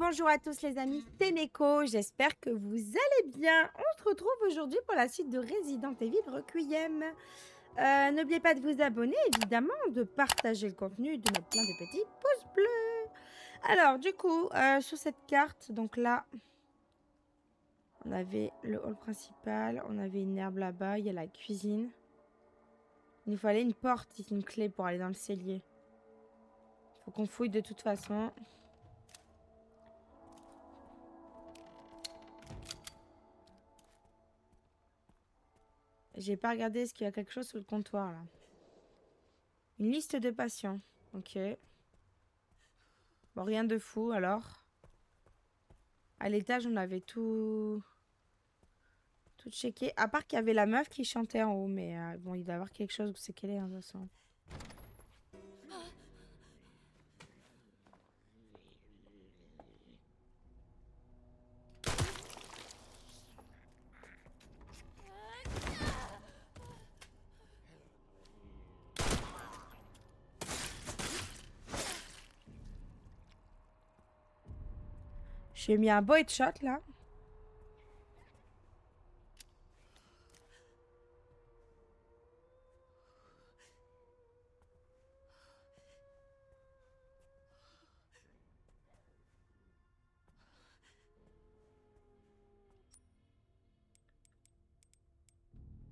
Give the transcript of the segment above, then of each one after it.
Bonjour à tous les amis, c'est Neko, j'espère que vous allez bien. On se retrouve aujourd'hui pour la suite de Resident Evil Requiem. N'oubliez pas de vous abonner, évidemment, de partager le contenu, de mettre plein de petits pouces bleus. Alors, du coup, sur cette carte, donc là, on avait le hall principal, on avait une herbe là-bas, il y a la cuisine. Il nous fallait une porte, une clé pour aller dans le cellier. Faut qu'on fouille de toute façon. J'ai pas regardé, est-ce qu'il y a quelque chose sur le comptoir, là? Une liste de patients. Ok. Bon, rien de fou, alors. À l'étage, on avait tout checké. À part qu'il y avait la meuf qui chantait en haut. Mais bon, il doit y avoir quelque chose. C'est qu'elle est, hein, de toute façon. J'ai mis un beau headshot, là.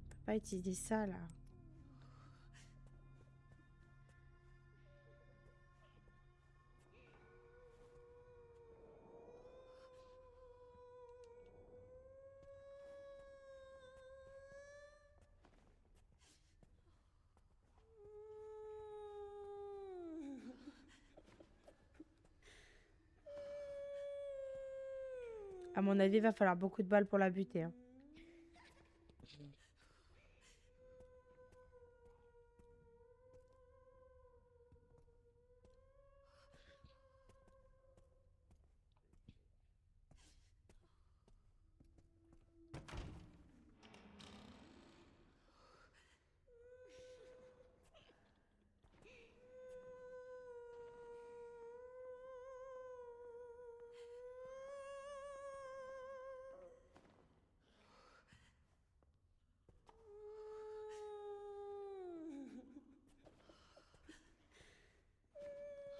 On peut pas utiliser ça, là. À mon avis, il va falloir beaucoup de balles pour la buter, hein.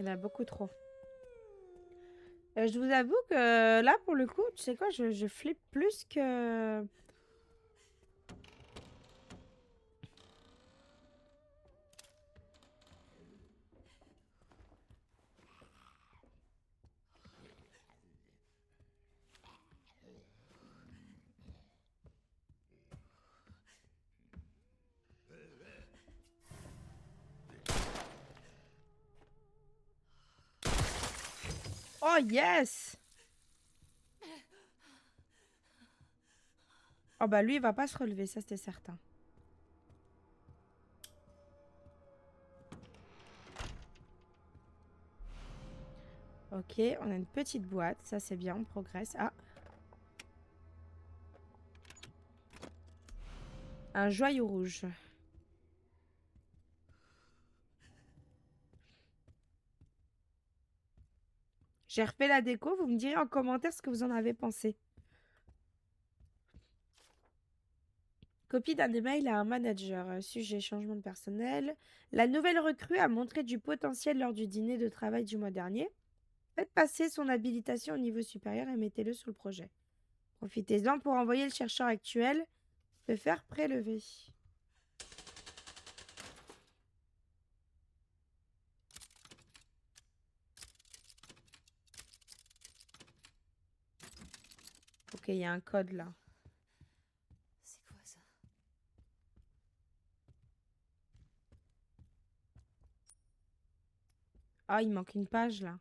Il y en a beaucoup trop. Je vous avoue que là, pour le coup, tu sais quoi, je flippe plus que... Oh, yes! Oh, bah lui, il va pas se relever, ça, c'était certain. Ok, on a une petite boîte. Ça, c'est bien, on progresse. Ah, un joyau rouge. J'ai refait la déco, vous me direz en commentaire ce que vous en avez pensé. Copie d'un email à un manager. Sujet changement de personnel. La nouvelle recrue a montré du potentiel lors du dîner de travail du mois dernier. Faites passer son habilitation au niveau supérieur et mettez-le sur le projet. Profitez-en pour envoyer le chercheur actuel se faire prélever. Ok, il y a un code là. C'est quoi ça? Ah, il manque une page là.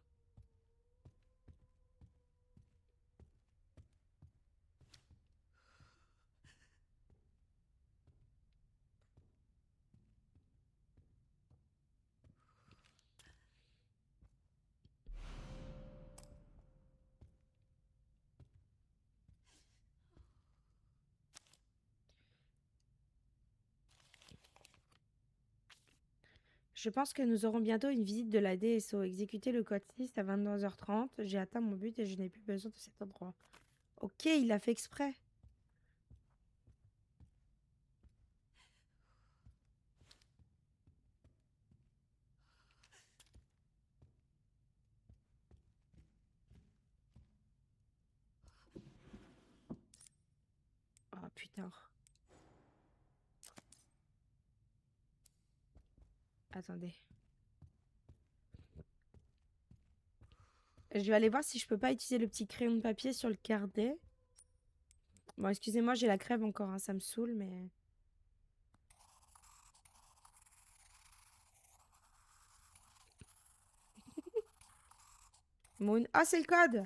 Je pense que nous aurons bientôt une visite de la DSO. Exécuter le code 6 à 22h30. J'ai atteint mon but et je n'ai plus besoin de cet endroit. Ok, il a fait exprès. Oh putain. Attendez. Je vais aller voir si je peux pas utiliser le petit crayon de papier sur le carnet. Bon, excusez-moi, j'ai la crève encore, hein, ça me saoule, mais... Moon... Ah, c'est le code!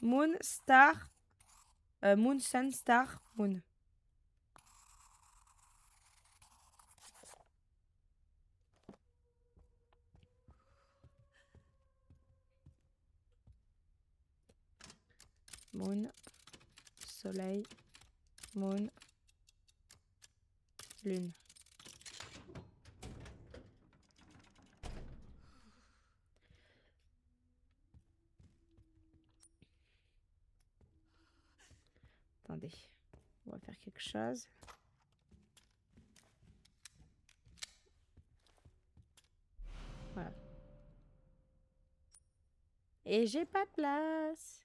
Moon, star... Moon, sun, star, moon. Moon, soleil, moon, lune. Attendez, on va faire quelque chose. Voilà. Et j'ai pas de place.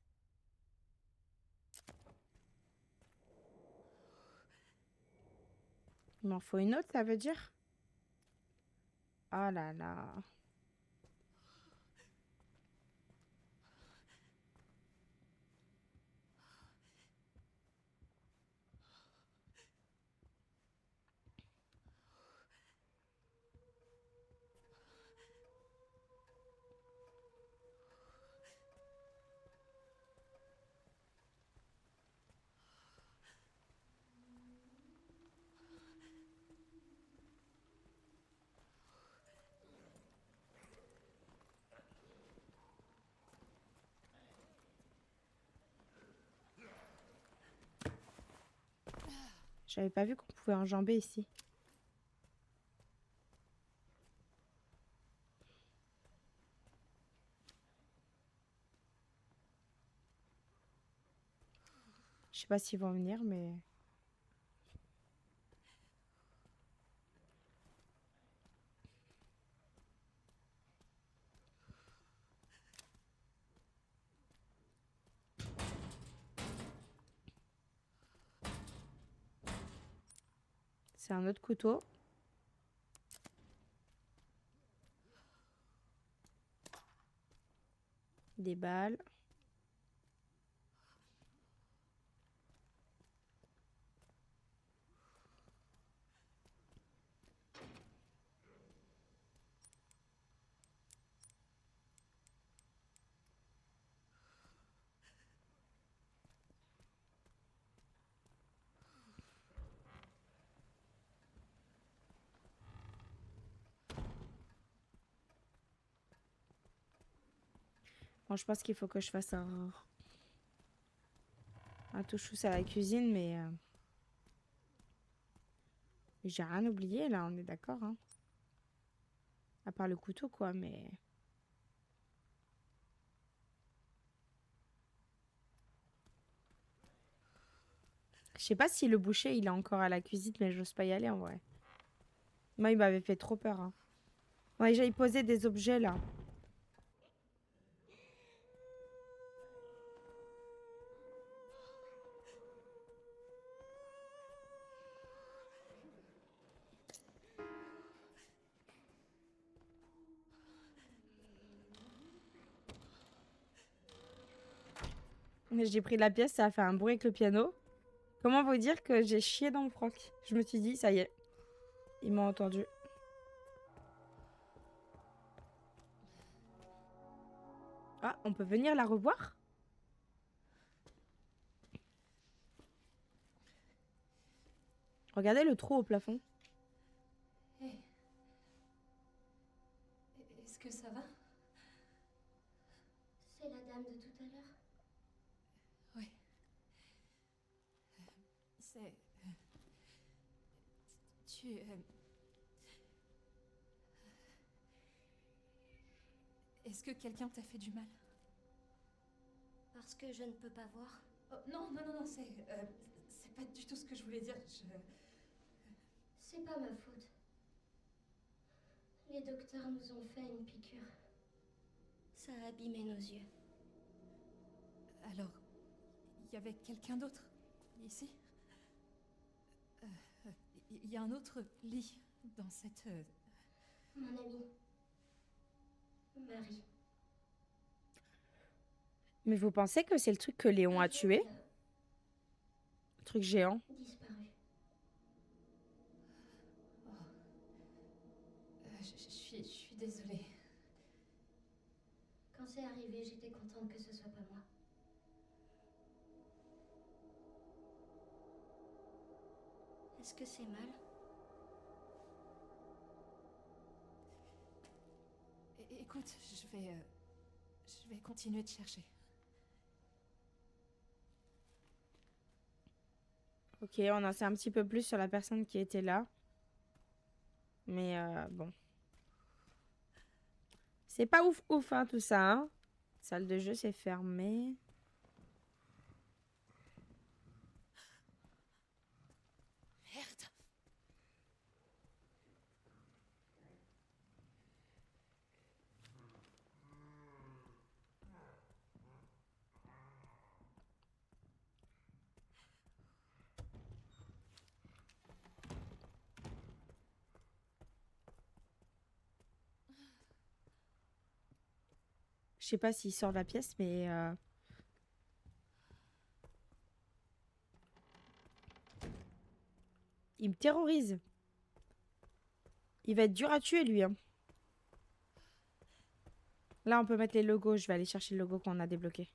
Il m'en faut une autre, ça veut dire? Oh là là. J'avais pas vu qu'on pouvait enjamber ici. Je sais pas s'ils vont venir, mais... C'est un autre couteau. Des balles. Bon, je pense qu'il faut que je fasse un touche-touche à la cuisine, mais... J'ai rien oublié, là, on est d'accord, hein. À part le couteau, quoi, mais... Je sais pas si le boucher, il est encore à la cuisine, mais j'ose pas y aller, en vrai. Moi, il m'avait fait trop peur, hein. Ouais, j'allais poser des objets, là. J'ai pris la pièce, ça a fait un bruit avec le piano. Comment vous dire que j'ai chié dans le froc? Je me suis dit, ça y est. Ils m'ont entendu. Ah, on peut venir la revoir? Regardez le trou au plafond. Hé. Est-ce que ça va? C'est la dame de tout à l'heure. Oui. C'est... Tu... Est-ce que quelqu'un t'a fait du mal? Parce que je ne peux pas voir. Oh, non, non, non, non, c'est pas du tout ce que je voulais dire. C'est pas ma faute. Les docteurs nous ont fait une piqûre. Ça a abîmé nos yeux. Alors, il y avait quelqu'un d'autre ici? Il y a un autre lit dans cette... Mon amie. Marie. Mais vous pensez que c'est le truc que Léon a Un jour, tué? elle a Le truc géant. disparu. Oh. Je suis désolée. Quand c'est arrivé, j'étais contente que ce soit pas moi. Est-ce que c'est mal? Écoute, je vais continuer de chercher. Ok, on en sait un petit peu plus sur la personne qui était là. Mais bon. C'est pas ouf ouf, hein, tout ça, hein. Salle de jeu, c'est fermé. Merde! Je sais pas s'il sort de la pièce, mais... il me terrorise. Il va être dur à tuer, lui, hein. Là, on peut mettre les logos. Je vais aller chercher le logo qu'on a débloqué.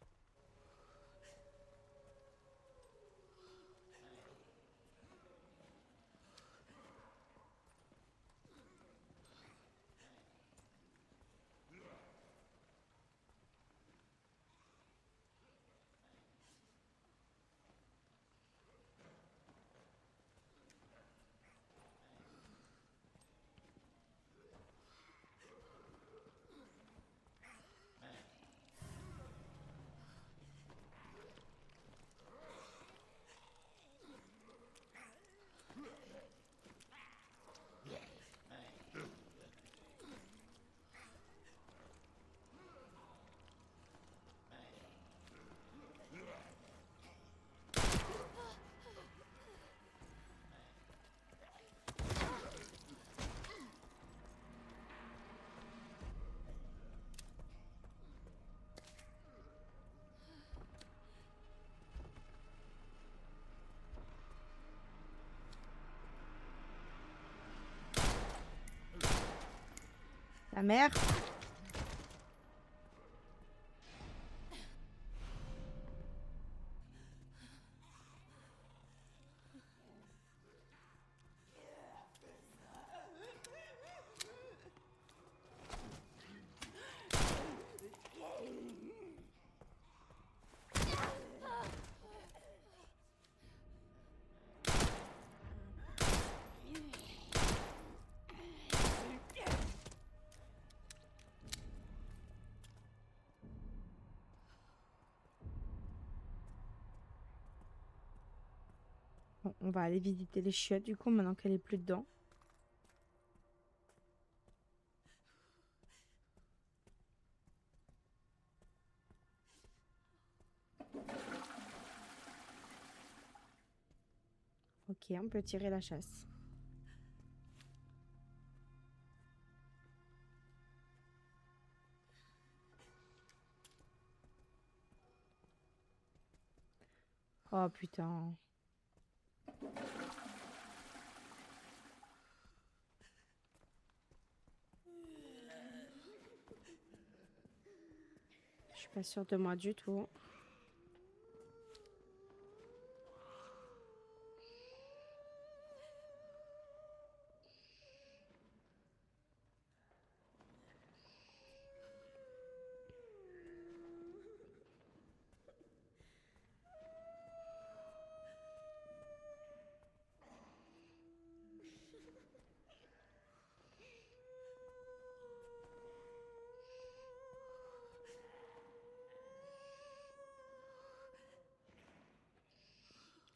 La mère. Bon, on va aller visiter les chiottes, du coup, maintenant qu'elle est plus dedans. Ok, on peut tirer la chasse. Oh putain. Je suis pas sûre de moi du tout.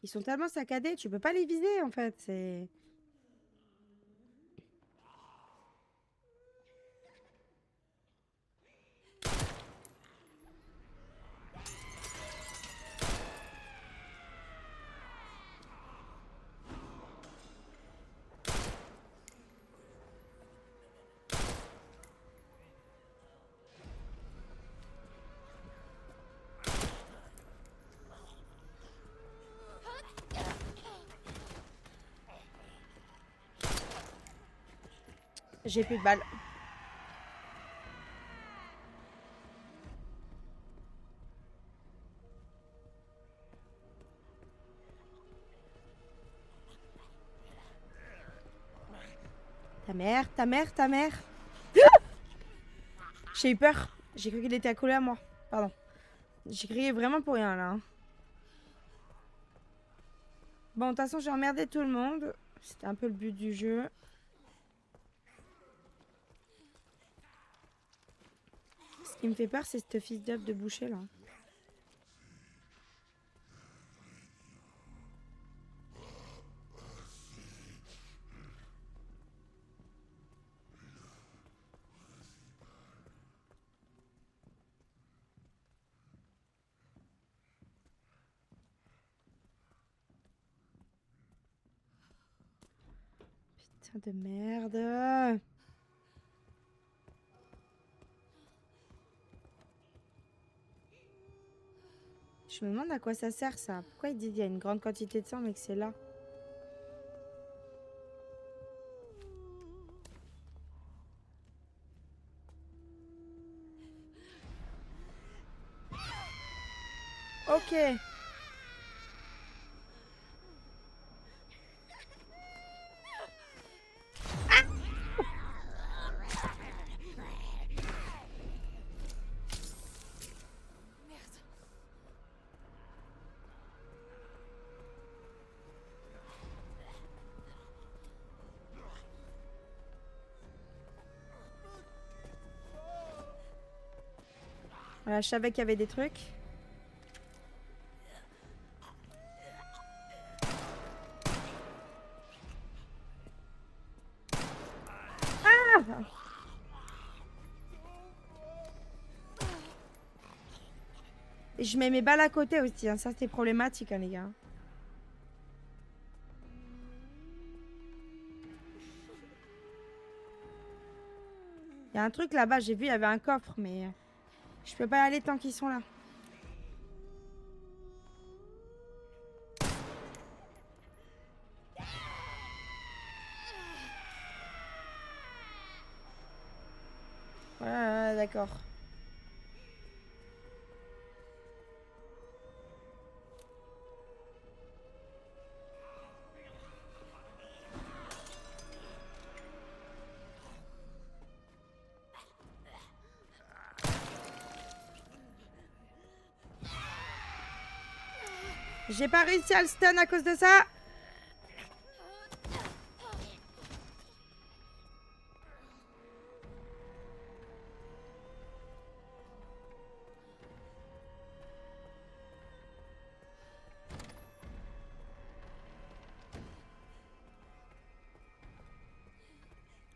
Ils sont tellement saccadés, tu peux pas les viser en fait. C'est. J'ai plus de balles. Ta mère, ta mère, ta mère. J'ai eu peur. J'ai cru qu'il était accolé à moi. Pardon. J'ai crié vraiment pour rien là. Bon, de toute façon, j'ai emmerdé tout le monde. C'était un peu le but du jeu. Ce qui me fait peur, c'est ce fils d'œuf de boucher là. Putain de merde. Je me demande à quoi ça sert ça. Pourquoi ils disent qu'il y a une grande quantité de sang mais que c'est là? Ok. Voilà, je savais qu'il y avait des trucs. Ah! Et je mets mes balles à côté aussi, hein. Ça c'est problématique, hein, les gars. Il y a un truc là-bas, j'ai vu, il y avait un coffre, mais je peux pas y aller tant qu'ils sont là. Voilà, d'accord. J'ai pas réussi à le stun à cause de ça.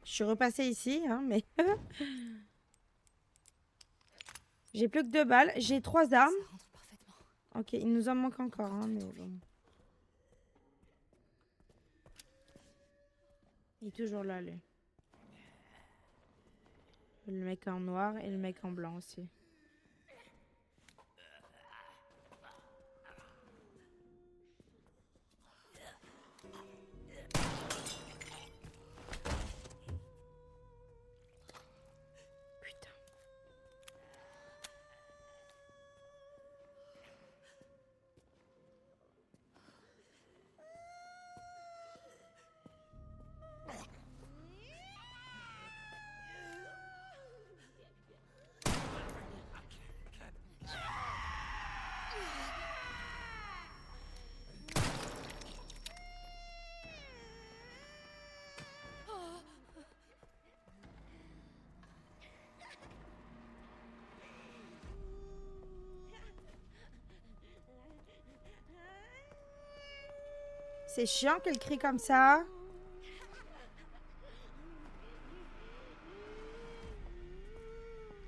Je suis repassée ici, hein, mais... J'ai plus que 2 balles. J'ai 3 armes. Ça rentre parfaitement. Ok, il nous en manque encore, hein, mais bon. Il est toujours là, lui. Le mec en noir et le mec en blanc aussi. Putain. C'est chiant qu'elle crie comme ça.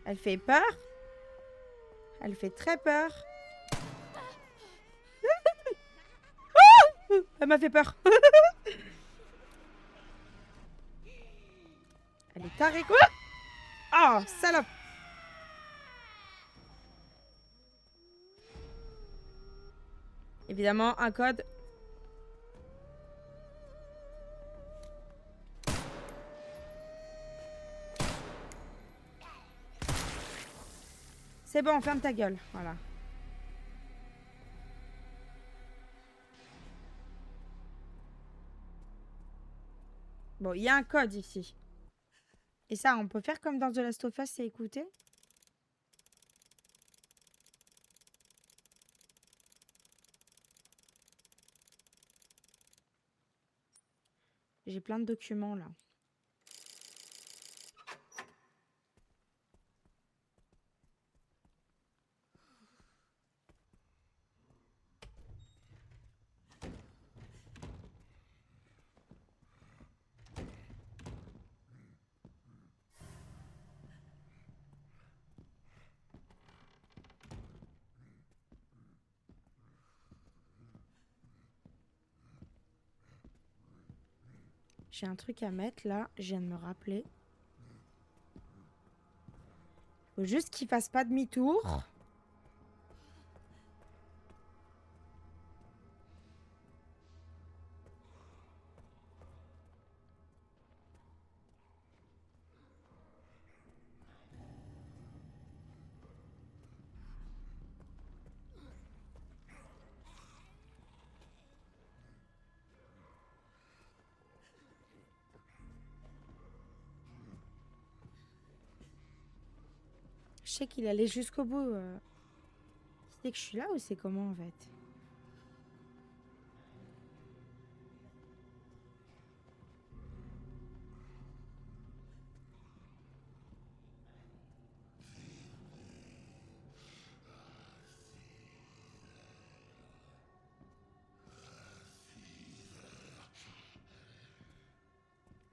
Elle fait peur. Elle fait très peur. Elle m'a fait peur. Elle est tarée quoi. Oh, salope. Évidemment, un code. C'est bon, ferme ta gueule. Voilà. Bon, il y a un code ici. Et ça, on peut faire comme dans The Last of Us, c'est écouter. J'ai plein de documents là. J'ai un truc à mettre là, je viens de me rappeler. Faut juste qu'il fasse pas demi-tour. Je sais qu'il allait jusqu'au bout. C'est que je suis là ou c'est comment en fait?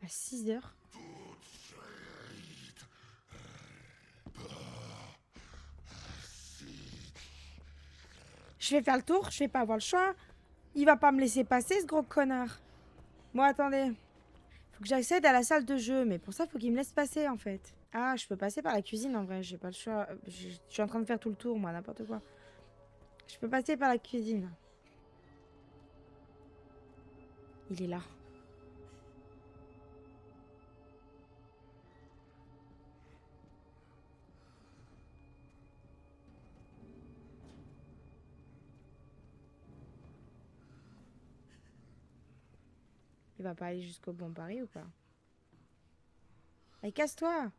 À 6 heures. Je vais faire le tour, je vais pas avoir le choix. Il va pas me laisser passer ce gros connard. Bon, attendez. Faut que j'accède à la salle de jeu, mais pour ça, faut qu'il me laisse passer en fait. Ah, je peux passer par la cuisine en vrai, j'ai pas le choix. Je suis en train de faire tout le tour, moi, n'importe quoi. Je peux passer par la cuisine. Il est là. Il va pas aller jusqu'au bon Paris ou pas? Allez, casse-toi!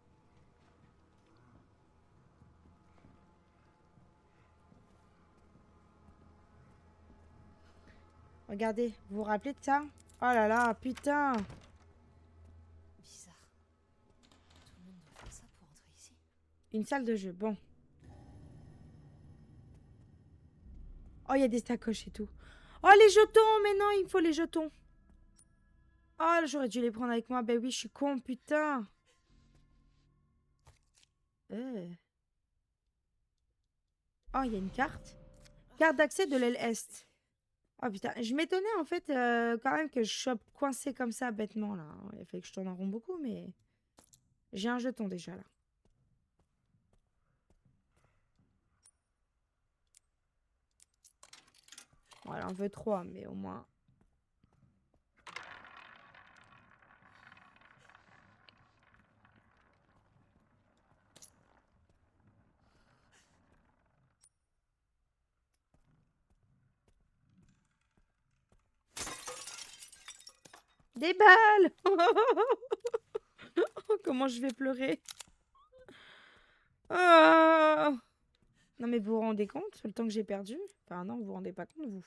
Regardez, vous vous rappelez de ça? Oh là là, putain! Bizarre. Tout le monde doit faire ça pour entrer ici. Une salle de jeu, bon. Oh, il y a des sacoches et tout. Oh, les jetons! Mais non, il me faut les jetons. Oh, j'aurais dû les prendre avec moi. Ben oui, je suis con, putain. Oh, il y a une carte. Carte d'accès de l'aile Est. Oh putain, je m'étonnais en fait quand même que je sois coincée comme ça bêtement là. Il fallait que je tourne en rond beaucoup, mais j'ai un jeton déjà là. Bon, elle en veut 3, mais au moins. Des balles. Comment je vais pleurer. Oh non mais vous vous rendez compte le temps que j'ai perdu? Enfin non, vous vous rendez pas compte vous.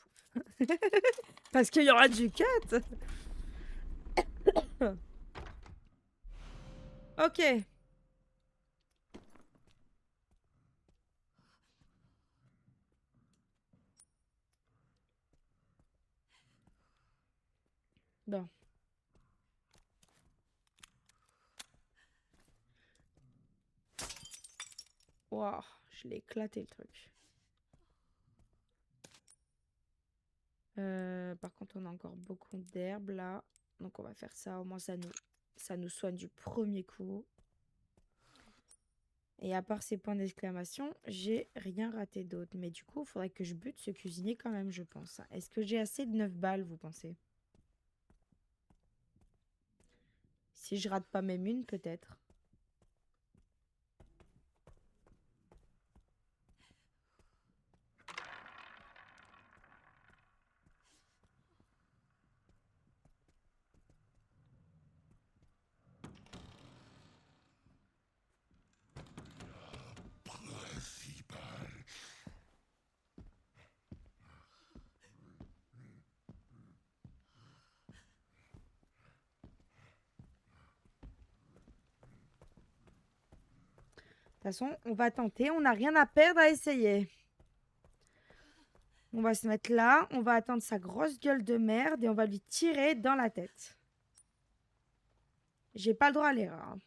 Parce qu'il y aura du cut. Ok. Bon. Waouh, je l'ai éclaté le truc. Par contre, on a encore beaucoup d'herbes là. Donc on va faire ça. Au moins, ça nous soigne du premier coup. Et à part ces points d'exclamation, j'ai rien raté d'autre. Mais du coup, il faudrait que je bute ce cuisinier quand même, je pense. Est-ce que j'ai assez de 9 balles, vous pensez? Si je rate pas même une, peut-être. De toute façon, on va tenter. On n'a rien à perdre à essayer. On va se mettre là. On va attendre sa grosse gueule de merde et on va lui tirer dans la tête. J'ai pas le droit à l'erreur.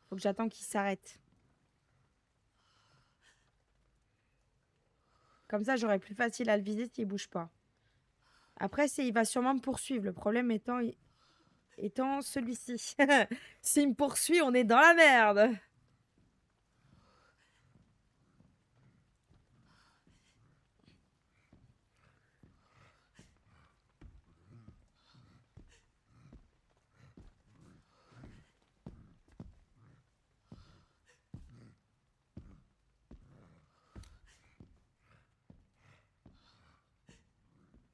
Faut que j'attende qu'il s'arrête. Comme ça, j'aurai plus facile à le viser s'il bouge pas. Après, il va sûrement me poursuivre. Le problème étant celui-ci. S'il me poursuit, on est dans la merde.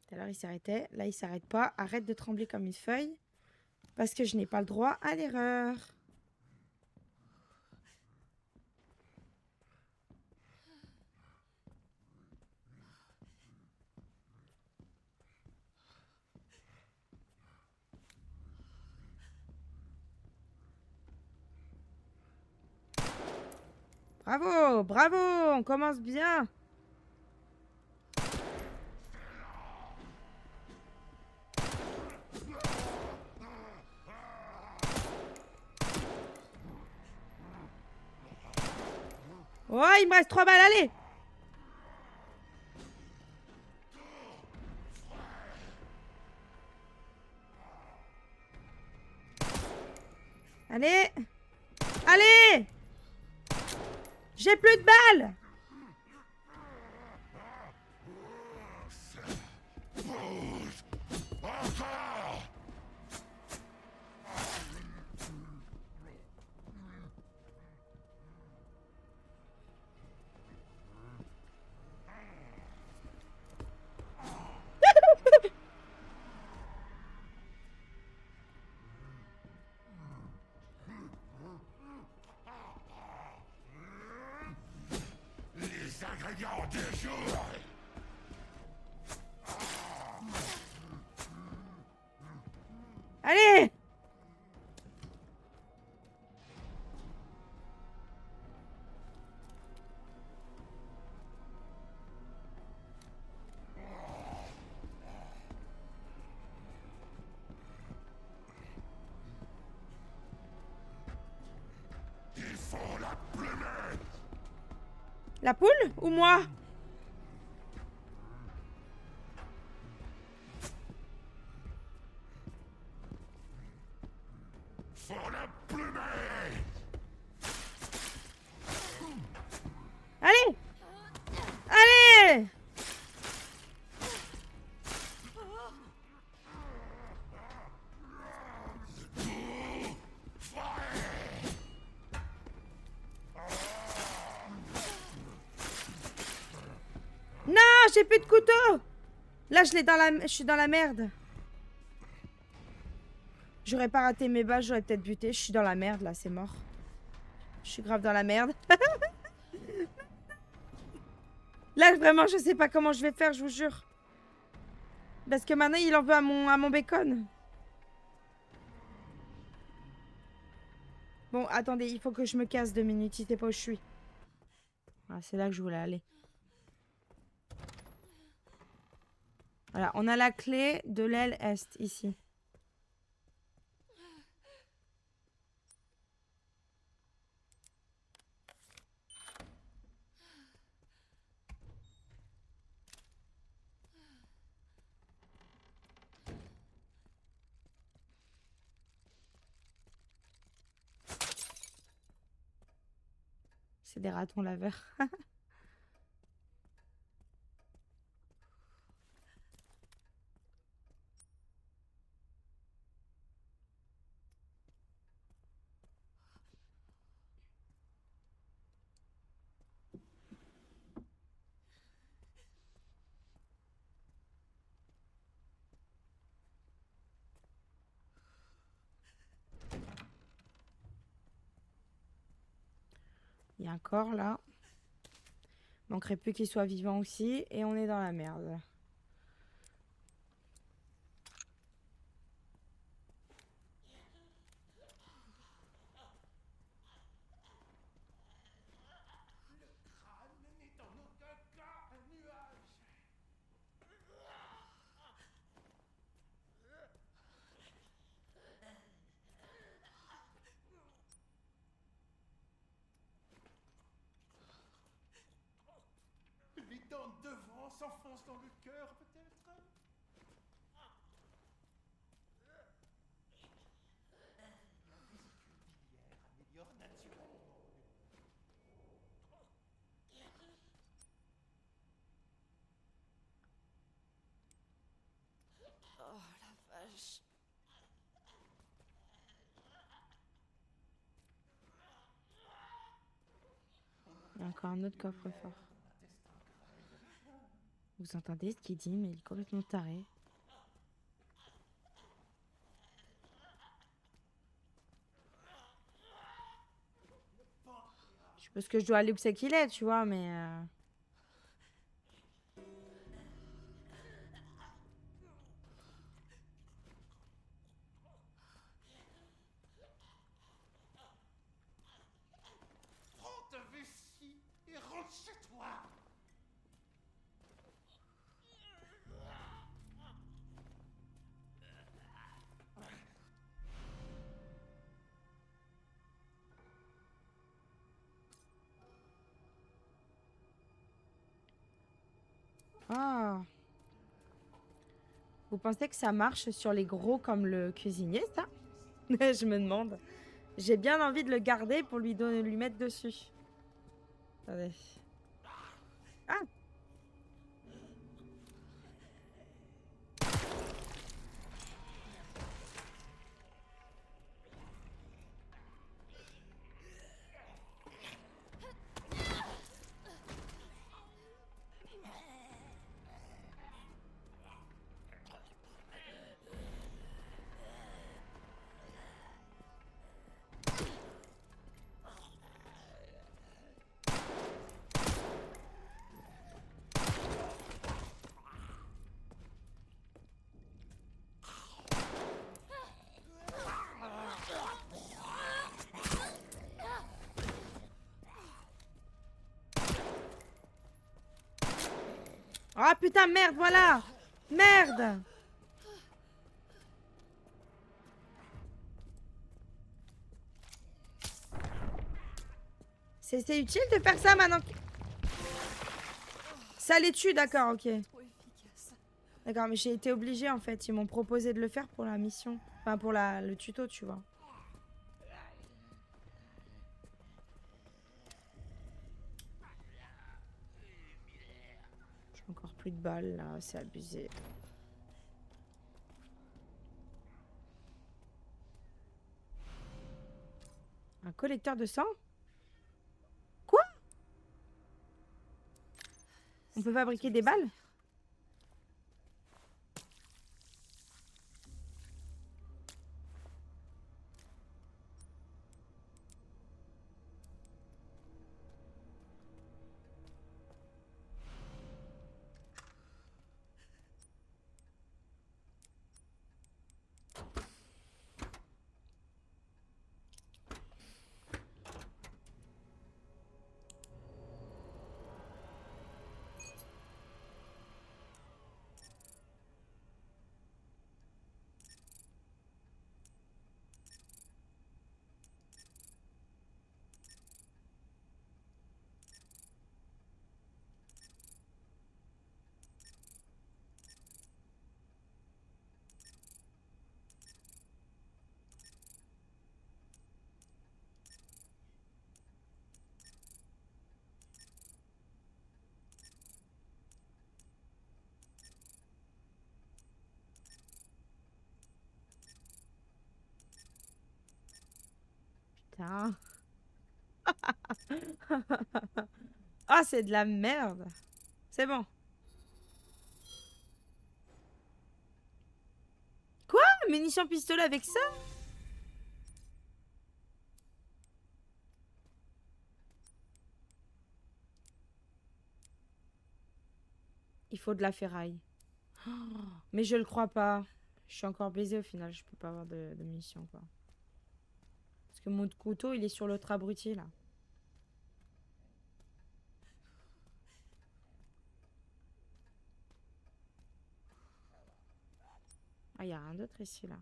Tout à l'heure, il s'arrêtait. Là, il s'arrête pas. Arrête de trembler comme une feuille. Parce que je n'ai pas le droit à l'erreur. Bravo, bravo, on commence bien. Oh, il me reste 3 balles, allez. Allez. Allez. J'ai plus de balles. Les ingrédients du jour. Allez. Il faut la plumer. La poule ou moi? Faut la plumer. Allez. Allez. Non, j'ai plus de couteau. Là, je suis dans la merde. J'aurais pas raté mes balles, j'aurais peut-être buté. Je suis dans la merde, là, c'est mort. Je suis grave dans la merde. Là, vraiment, je sais pas comment je vais faire, je vous jure. Parce que maintenant, il en veut à mon bacon. Bon, attendez, il faut que je me casse 2 minutes, il sait pas où je suis. Ah, c'est là que je voulais aller. Voilà, on a la clé de l'aile est ici. C'est des ratons laveurs. Il y a un corps là. Manquerait plus qu'il soit vivant aussi. Et on est dans la merde. N'est en aucun cas un nuage. Les dents de devant s'enfoncent dans le cœur, peut-être. La vésicule biliaire améliore naturellement. Oh la vache. Il y a encore un autre coffre-fort. Vous entendez ce qu'il dit, mais il est complètement taré. Je suppose que je dois aller où c'est qu'il est, tu vois, mais... Prends ta vessie et rentre chez toi. Ah. Vous pensez que ça marche sur les gros comme le cuisinier, ça? Je me demande. J'ai bien envie de le garder pour lui mettre dessus. Attendez. Ah! Ah putain, merde, voilà! Merde! C'est utile de faire ça maintenant que... Ça les tue, d'accord, ok. Trop efficace. D'accord, mais j'ai été obligée en fait. Ils m'ont proposé de le faire pour la mission. Enfin, pour le tuto, tu vois. J'ai encore plus de balles là, c'est abusé. Un collecteur de sang? Quoi? On peut fabriquer des balles? putain. Ah, c'est de la merde. C'est bon. Quoi? Munitions pistolet avec ça? Il faut de la ferraille. Oh, mais je le crois pas. Je suis encore baisée au final. Je peux pas avoir de munitions, quoi. Parce que mon couteau, il est sur l'autre abruti, là. Ah, il y a rien d'autre ici, là.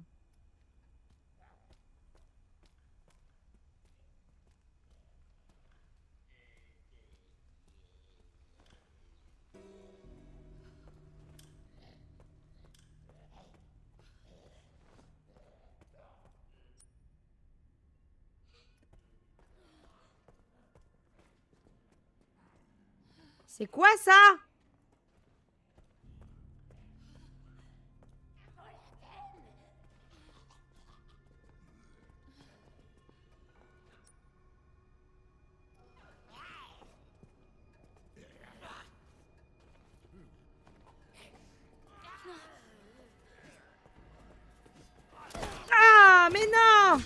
C'est quoi ça? Ah, mais non!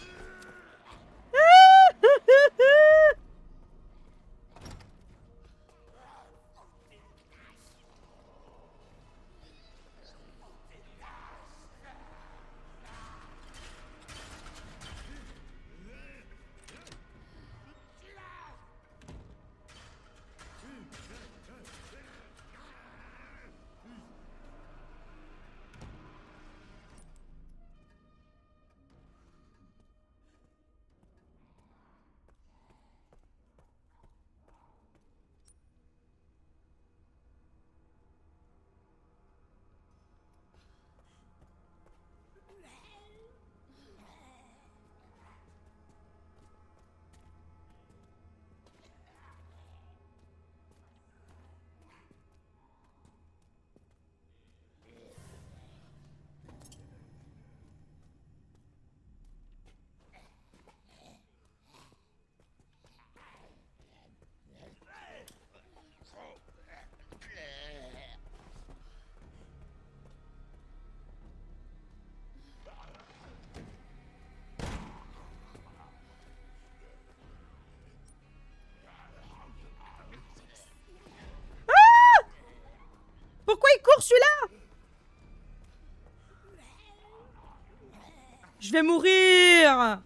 Pourquoi il court celui-là? Je vais mourir.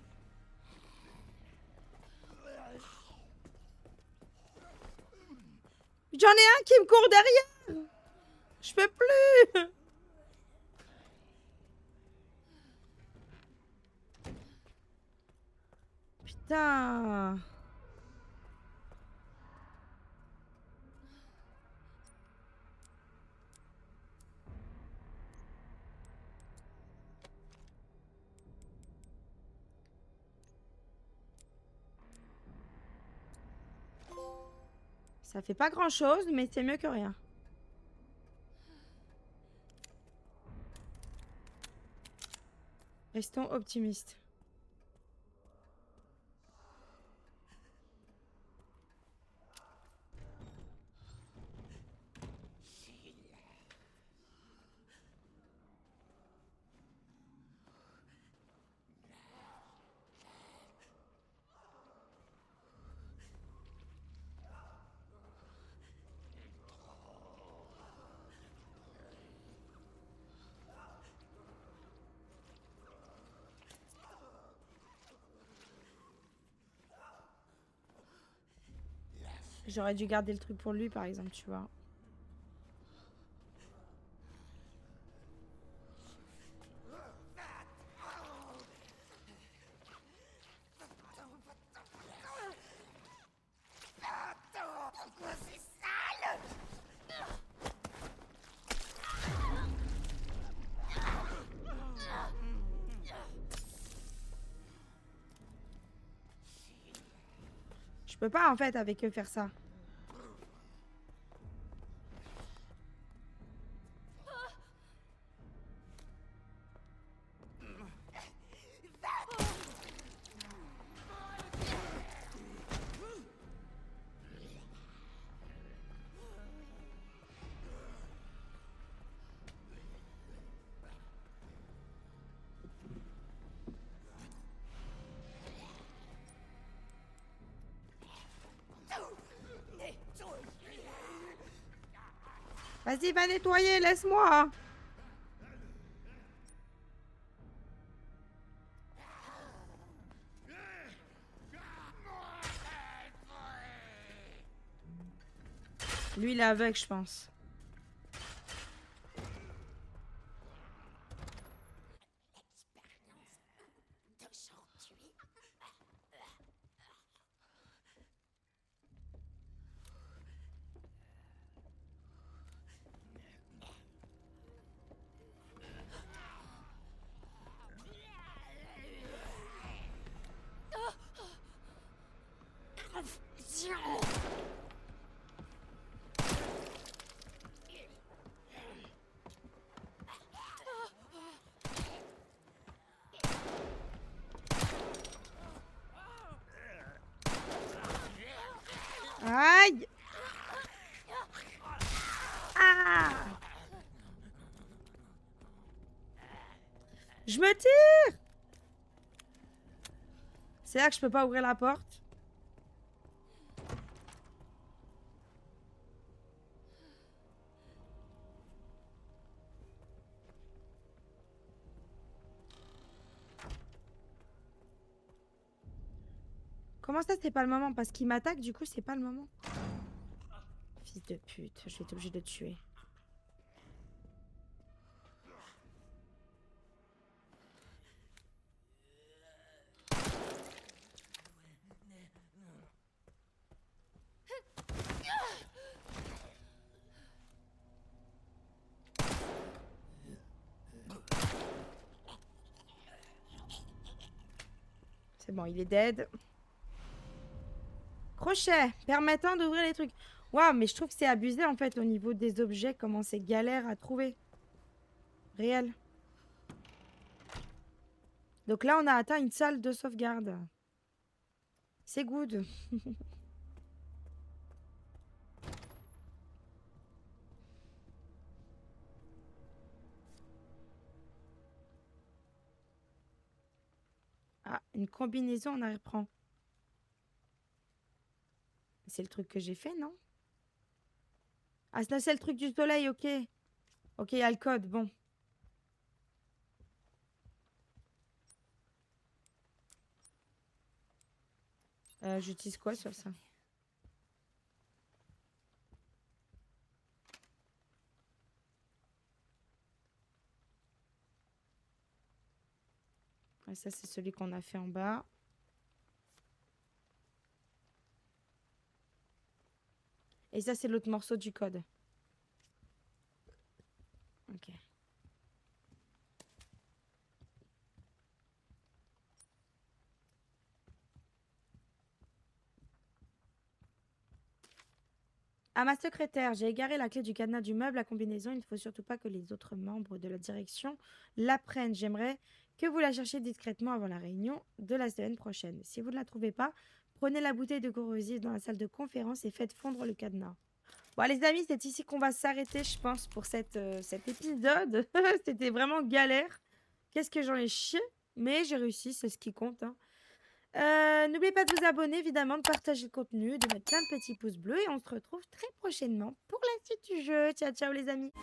J'en ai un qui me court derrière. Je peux plus. Putain. Ça fait pas grand-chose, mais c'est mieux que rien. Restons optimistes. J'aurais dû garder le truc pour lui, par exemple, tu vois. Je peux pas, en fait, avec eux faire ça. Vas-y, va nettoyer, laisse-moi. Lui, il est aveugle, je pense. Aïe! Ah! Je me tire! C'est là que je peux pas ouvrir la porte. Comment ça, c'est pas le moment? Parce qu'il m'attaque, du coup, c'est pas le moment. Fils de pute, je vais être obligée de le tuer. C'est bon, il est dead. Crochet permettant d'ouvrir les trucs. Waouh, mais je trouve que c'est abusé en fait au niveau des objets, comment c'est galère à trouver. Réel. Donc là, on a atteint une salle de sauvegarde. C'est good. Ah, une combinaison, on la reprend. C'est le truc que j'ai fait, non? Ah, c'est le truc du soleil, ok. Ok, il y a le code, bon. J'utilise quoi sur ça? Ah, ça, c'est celui qu'on a fait en bas. Et ça, c'est l'autre morceau du code. Ok. À ma secrétaire, j'ai égaré la clé du cadenas du meuble à combinaison. Il ne faut surtout pas que les autres membres de la direction l'apprennent. J'aimerais que vous la cherchiez discrètement avant la réunion de la semaine prochaine. Si vous ne la trouvez pas, prenez la bouteille de corrosif dans la salle de conférence et faites fondre le cadenas. Bon, les amis, c'est ici qu'on va s'arrêter, je pense, pour cet épisode. C'était vraiment galère. Qu'est-ce que j'en ai chié, mais j'ai réussi, c'est ce qui compte, hein. N'oubliez pas de vous abonner, évidemment, de partager le contenu, de mettre plein de petits pouces bleus et on se retrouve très prochainement pour la suite du jeu. Ciao, ciao les amis.